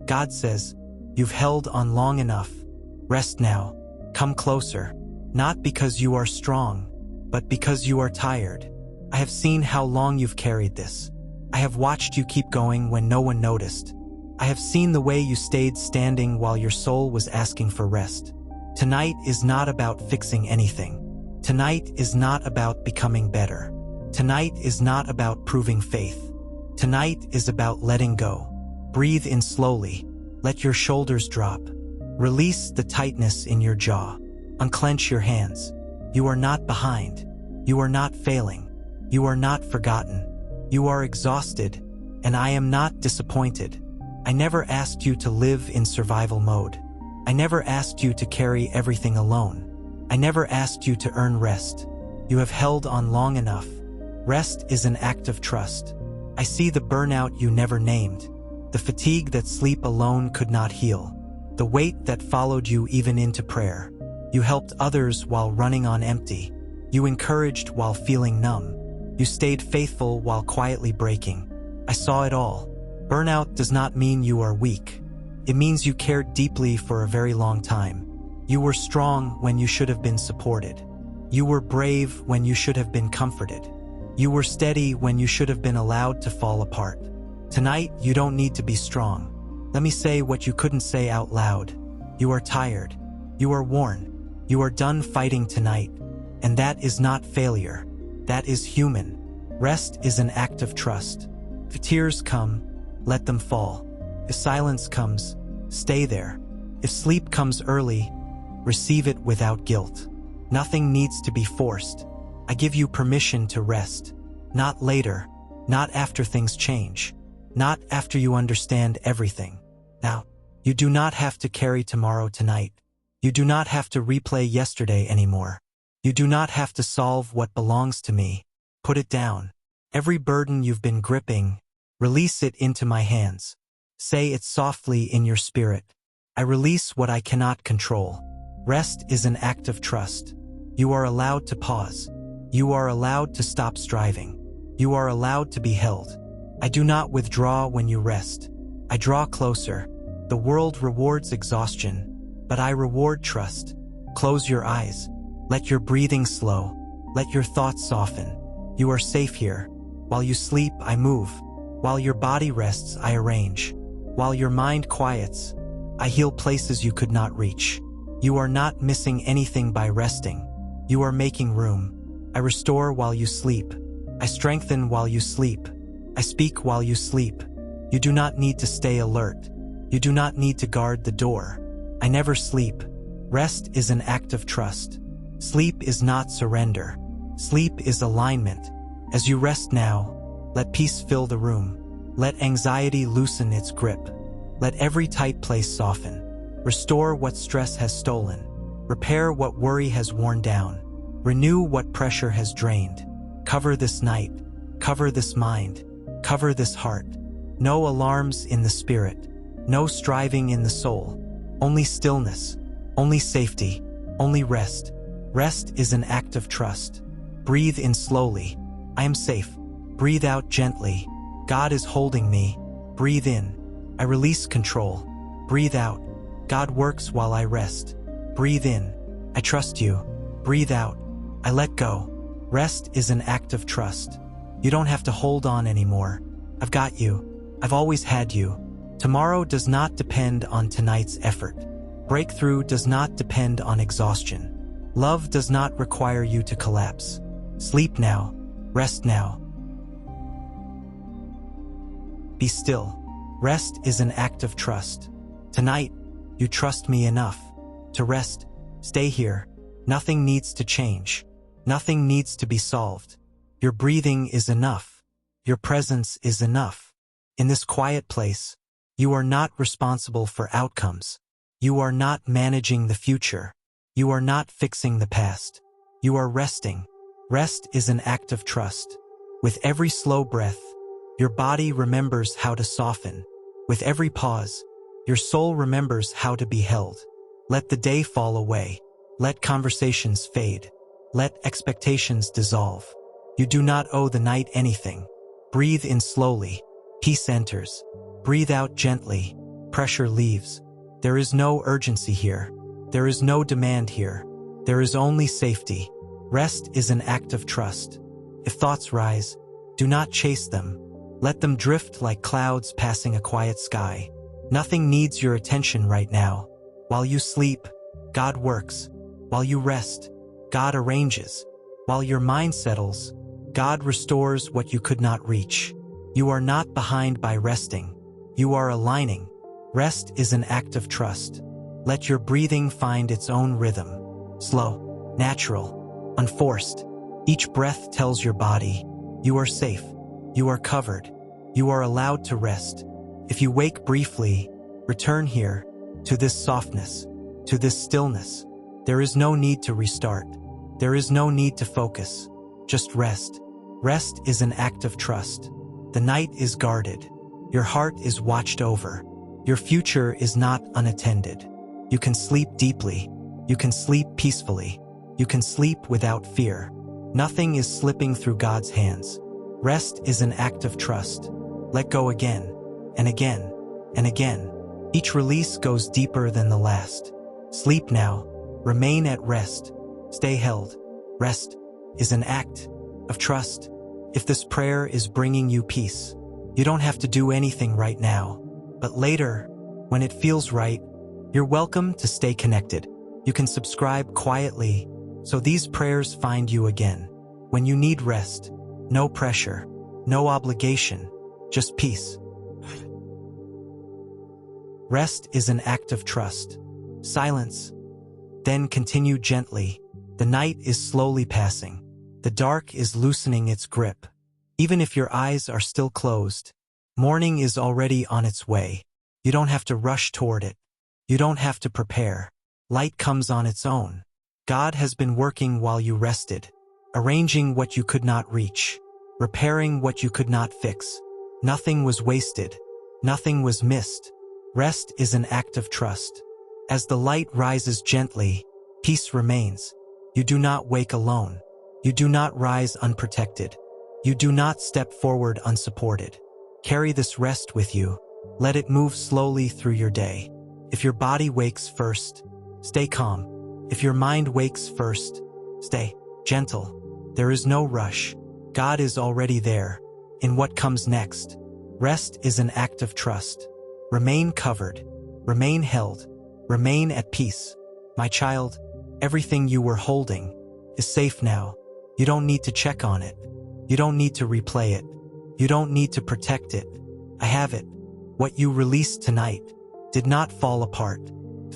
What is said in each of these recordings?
God says, "You've held on long enough. Rest now. Come closer. Not because you are strong, but because you are tired. I have seen how long you've carried this. I have watched you keep going when no one noticed. I have seen the way you stayed standing while your soul was asking for rest. Tonight is not about fixing anything. Tonight is not about becoming better. Tonight is not about proving faith. Tonight is about letting go. Breathe in slowly. Let your shoulders drop. Release the tightness in your jaw. Unclench your hands. You are not behind. You are not failing. You are not forgotten. You are exhausted, and I am not disappointed. I never asked you to live in survival mode. I never asked you to carry everything alone. I never asked you to earn rest. You have held on long enough. Rest is an act of trust. I see the burnout you never named, the fatigue that sleep alone could not heal, the weight that followed you even into prayer. You helped others while running on empty. You encouraged while feeling numb. You stayed faithful while quietly breaking. I saw it all. Burnout does not mean you are weak. It means you cared deeply for a very long time. You were strong when you should have been supported. You were brave when you should have been comforted. You were steady when you should have been allowed to fall apart. Tonight, you don't need to be strong. Let me say what you couldn't say out loud. You are tired. You are worn. You are done fighting tonight. And that is not failure. That is human. Rest is an act of trust. If tears come, let them fall. If silence comes, stay there. If sleep comes early, receive it without guilt. Nothing needs to be forced. I give you permission to rest. Not later, not after things change, not after you understand everything. Now, you do not have to carry tomorrow tonight. You do not have to replay yesterday anymore. You do not have to solve what belongs to me. Put it down. Every burden you've been gripping, release it into my hands. Say it softly in your spirit. I release what I cannot control. Rest is an act of trust. You are allowed to pause. You are allowed to stop striving. You are allowed to be held. I do not withdraw when you rest. I draw closer. The world rewards exhaustion, but I reward trust. Close your eyes. Let your breathing slow. Let your thoughts soften. You are safe here. While you sleep, I move. While your body rests, I arrange. While your mind quiets, I heal places you could not reach. You are not missing anything by resting. You are making room. I restore while you sleep. I strengthen while you sleep. I speak while you sleep. You do not need to stay alert. You do not need to guard the door. I never sleep. Rest is an act of trust. Sleep is not surrender. Sleep is alignment. As you rest now, let peace fill the room. Let anxiety loosen its grip. Let every tight place soften. Restore what stress has stolen. Repair what worry has worn down. Renew what pressure has drained. Cover this night. Cover this mind. Cover this heart. No alarms in the spirit. No striving in the soul. Only stillness. Only safety. Only rest. Rest is an act of trust. Breathe in slowly. I am safe. Breathe out gently. God is holding me. Breathe in. I release control. Breathe out. God works while I rest. Breathe in. I trust you. Breathe out. I let go. Rest is an act of trust. You don't have to hold on anymore. I've got you. I've always had you. Tomorrow does not depend on tonight's effort. Breakthrough does not depend on exhaustion. Love does not require you to collapse. Sleep now. Rest now. Be still. Rest is an act of trust. Tonight, you trust me enough to rest. Stay here. Nothing needs to change. Nothing needs to be solved. Your breathing is enough. Your presence is enough. In this quiet place, you are not responsible for outcomes. You are not managing the future. You are not fixing the past. You are resting. Rest is an act of trust. With every slow breath, your body remembers how to soften. With every pause, your soul remembers how to be held. Let the day fall away. Let conversations fade. Let expectations dissolve. You do not owe the night anything. Breathe in slowly. Peace enters. Breathe out gently. Pressure leaves. There is no urgency here. There is no demand here. There is only safety. Rest is an act of trust. If thoughts rise, do not chase them. Let them drift like clouds passing a quiet sky. Nothing needs your attention right now. While you sleep, God works. While you rest, God arranges. While your mind settles, God restores what you could not reach. You are not behind by resting. You are aligning. Rest is an act of trust. Let your breathing find its own rhythm. Slow, natural, unforced. Each breath tells your body, you are safe. You are covered. You are allowed to rest. If you wake briefly, return here, to this softness, to this stillness. There is no need to restart. There is no need to focus. Just rest. Rest is an act of trust. The night is guarded. Your heart is watched over. Your future is not unattended. You can sleep deeply. You can sleep peacefully. You can sleep without fear. Nothing is slipping through God's hands. Rest is an act of trust. Let go again, and again, and again. Each release goes deeper than the last. Sleep now. Remain at rest. Stay held. Rest is an act of trust. If this prayer is bringing you peace, you don't have to do anything right now. But later, when it feels right, you're welcome to stay connected. You can subscribe quietly so these prayers find you again. When you need rest, no pressure, no obligation, just peace. Rest is an act of trust. Silence. Then continue gently. The night is slowly passing. The dark is loosening its grip. Even if your eyes are still closed, morning is already on its way. You don't have to rush toward it. You don't have to prepare. Light comes on its own. God has been working while you rested, arranging what you could not reach, repairing what you could not fix. Nothing was wasted. Nothing was missed. Rest is an act of trust. As the light rises gently, peace remains. You do not wake alone. You do not rise unprotected. You do not step forward unsupported. Carry this rest with you. Let it move slowly through your day. If your body wakes first, stay calm. If your mind wakes first, stay gentle. There is no rush. God is already there. In what comes next, rest is an act of trust. Remain covered. Remain held. Remain at peace. My child, everything you were holding is safe now. You don't need to check on it. You don't need to replay it. You don't need to protect it. I have it. What you released tonight did not fall apart.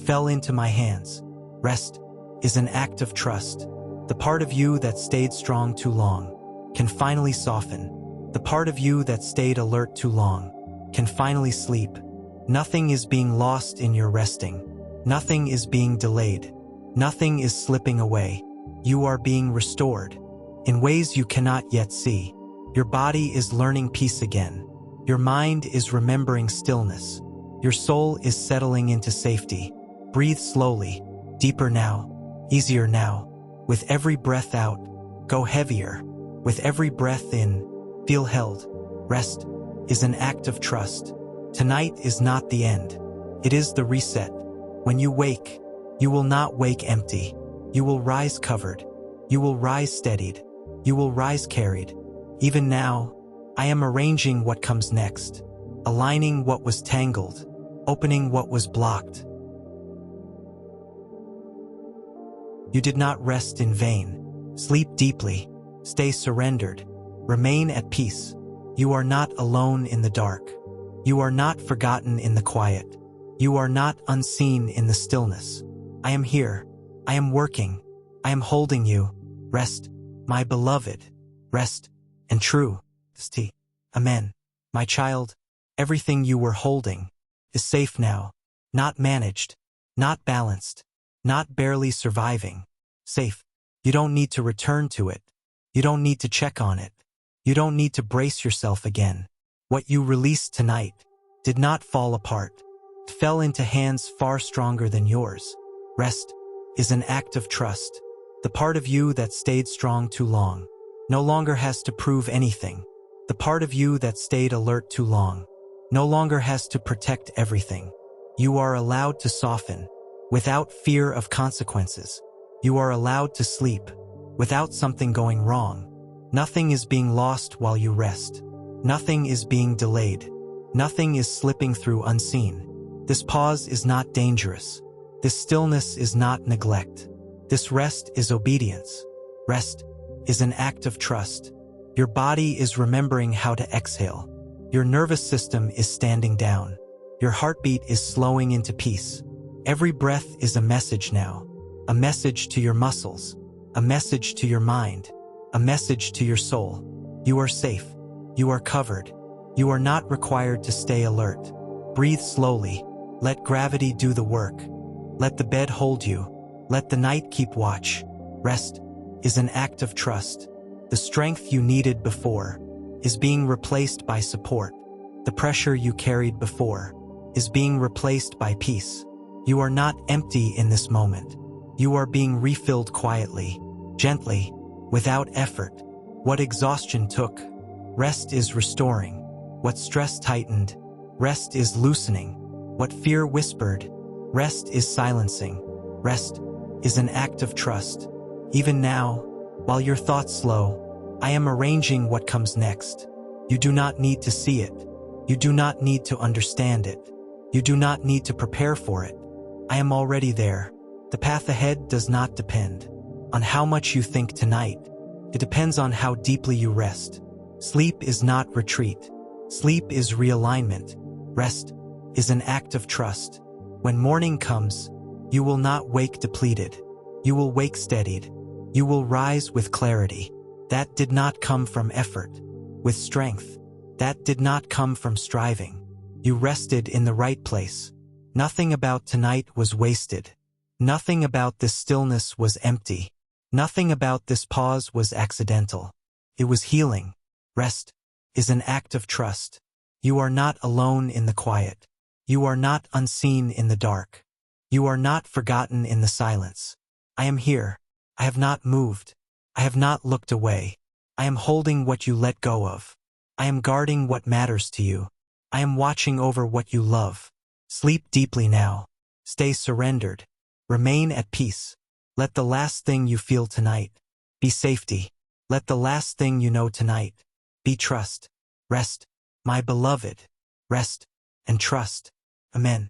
Fell into my hands. Rest is an act of trust. The part of you that stayed strong too long can finally soften. The part of you that stayed alert too long can finally sleep. Nothing is being lost in your resting. Nothing is being delayed. Nothing is slipping away. You are being restored in ways you cannot yet see. Your body is learning peace again. Your mind is remembering stillness. Your soul is settling into safety. Breathe slowly, deeper now, easier now. With every breath out, go heavier. With every breath in, feel held. Rest is an act of trust. Tonight is not the end. It is the reset. When you wake, you will not wake empty. You will rise covered. You will rise steadied. You will rise carried. Even now, I am arranging what comes next, aligning what was tangled, opening what was blocked. You did not rest in vain. Sleep deeply. Stay surrendered. Remain at peace. You are not alone in the dark. You are not forgotten in the quiet. You are not unseen in the stillness. I am here. I am working. I am holding you. Rest, my beloved. Rest and true. Amen. My child, everything you were holding is safe now. Not managed. Not balanced. Not barely surviving. Safe. You don't need to return to it. You don't need to check on it. You don't need to brace yourself again. What you released tonight did not fall apart. It fell into hands far stronger than yours. Rest is an act of trust. The part of you that stayed strong too long no longer has to prove anything. The part of you that stayed alert too long no longer has to protect everything. You are allowed to soften, without fear of consequences. You are allowed to sleep, without something going wrong. Nothing is being lost while you rest. Nothing is being delayed. Nothing is slipping through unseen. This pause is not dangerous. This stillness is not neglect. This rest is obedience. Rest is an act of trust. Your body is remembering how to exhale. Your nervous system is standing down. Your heartbeat is slowing into peace. Every breath is a message now. A message to your muscles. A message to your mind. A message to your soul. You are safe. You are covered. You are not required to stay alert. Breathe slowly. Let gravity do the work. Let the bed hold you. Let the night keep watch. Rest is an act of trust. The strength you needed before is being replaced by support. The pressure you carried before is being replaced by peace. You are not empty in this moment. You are being refilled quietly, gently, without effort. What exhaustion took, rest is restoring. What stress tightened, rest is loosening. What fear whispered, rest is silencing. Rest is an act of trust. Even now, while your thoughts slow, I am arranging what comes next. You do not need to see it. You do not need to understand it. You do not need to prepare for it. I am already there. The path ahead does not depend on how much you think tonight. It depends on how deeply you rest. Sleep is not retreat. Sleep is realignment. Rest is an act of trust. When morning comes, you will not wake depleted. You will wake steadied. You will rise with clarity. That did not come from effort. With strength. That did not come from striving. You rested in the right place. Nothing about tonight was wasted. Nothing about this stillness was empty. Nothing about this pause was accidental. It was healing. Rest is an act of trust. You are not alone in the quiet. You are not unseen in the dark. You are not forgotten in the silence. I am here. I have not moved. I have not looked away. I am holding what you let go of. I am guarding what matters to you. I am watching over what you love. Sleep deeply now. Stay surrendered. Remain at peace. Let the last thing you feel tonight be safety. Let the last thing you know tonight be trust. Rest, my beloved. Rest and trust. Amen.